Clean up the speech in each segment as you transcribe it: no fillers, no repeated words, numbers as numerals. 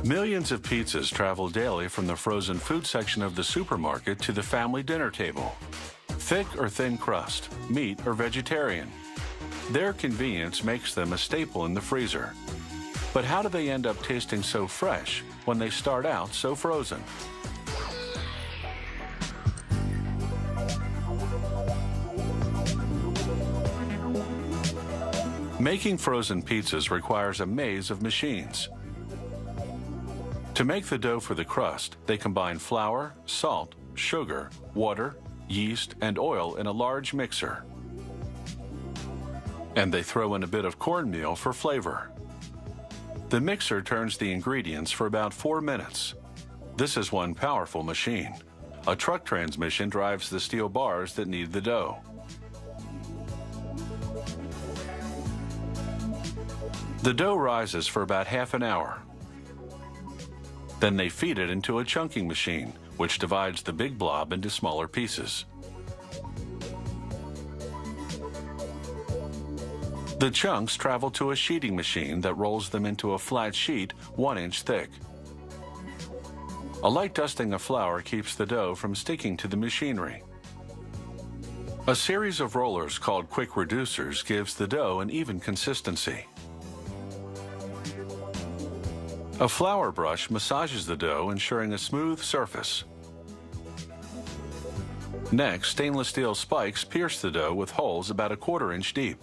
Millions of pizzas travel daily from the frozen food section of the supermarket to the family dinner table. Thick or thin crust, meat or vegetarian. Their convenience makes them a staple in the freezer. But how do they end up tasting so fresh when they start out so frozen? Making frozen pizzas requires a maze of machines. To make the dough for the crust, they combine flour, salt, sugar, water, yeast, and oil in a large mixer. And they throw in a bit of cornmeal for flavor. The mixer turns the ingredients for about 4 minutes. This is one powerful machine. A truck transmission drives the steel bars that knead the dough. The dough rises for about half an hour. Then they feed it into a chunking machine, which divides the big blob into smaller pieces. The chunks travel to a sheeting machine that rolls them into a flat sheet 1 inch thick. A light dusting of flour keeps the dough from sticking to the machinery. A series of rollers called quick reducers gives the dough an even consistency. A flour brush massages the dough, ensuring a smooth surface. Next, stainless steel spikes pierce the dough with holes about a 1/4 inch deep.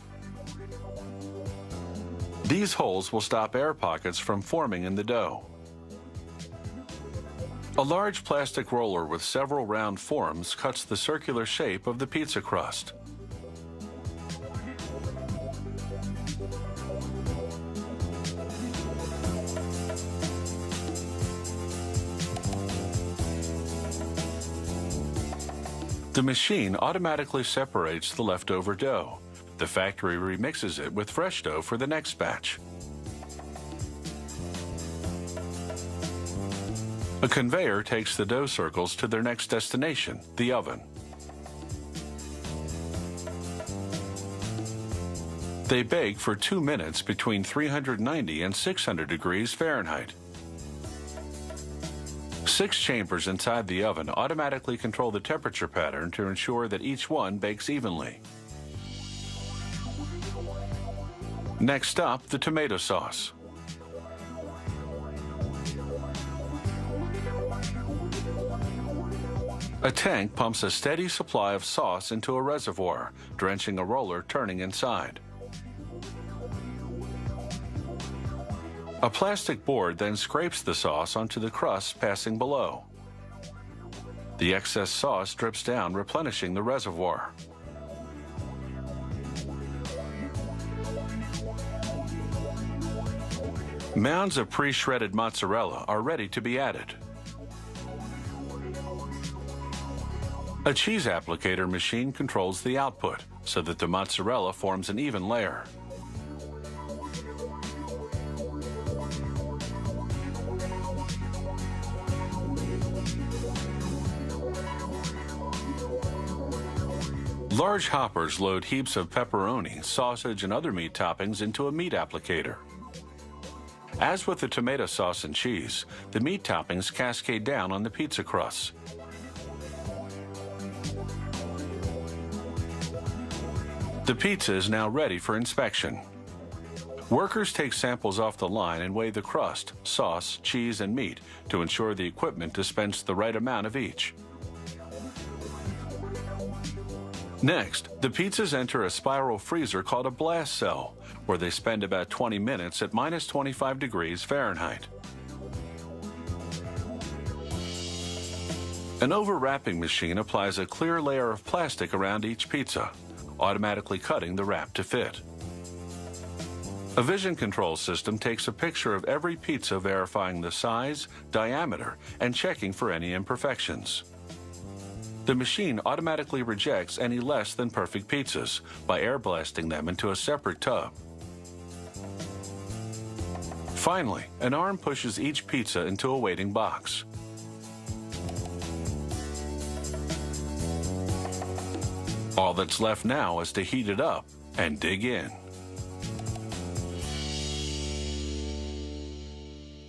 These holes will stop air pockets from forming in the dough. A large plastic roller with several round forms cuts the circular shape of the pizza crust. The machine automatically separates the leftover dough. The factory remixes it with fresh dough for the next batch. A conveyor takes the dough circles to their next destination, the oven. They bake for 2 minutes between 390 and 600 degrees Fahrenheit. 6 chambers inside the oven automatically control the temperature pattern to ensure that each one bakes evenly. Next up, the tomato sauce. A tank pumps a steady supply of sauce into a reservoir, drenching a roller turning inside. A plastic board then scrapes the sauce onto the crust passing below. The excess sauce drips down, replenishing the reservoir. Mounds of pre-shredded mozzarella are ready to be added. A cheese applicator machine controls the output so that the mozzarella forms an even layer. Large hoppers load heaps of pepperoni, sausage, and other meat toppings into a meat applicator. As with the tomato sauce and cheese, the meat toppings cascade down on the pizza crusts. The pizza is now ready for inspection. Workers take samples off the line and weigh the crust, sauce, cheese, and meat to ensure the equipment dispensed the right amount of each. Next, the pizzas enter a spiral freezer called a blast cell, where they spend about 20 minutes at minus 25 degrees Fahrenheit. An overwrapping machine applies a clear layer of plastic around each pizza, automatically cutting the wrap to fit. A vision control system takes a picture of every pizza, verifying the size, diameter, and checking for any imperfections. The machine automatically rejects any less than perfect pizzas by air blasting them into a separate tub. Finally, an arm pushes each pizza into a waiting box. All that's left now is to heat it up and dig in.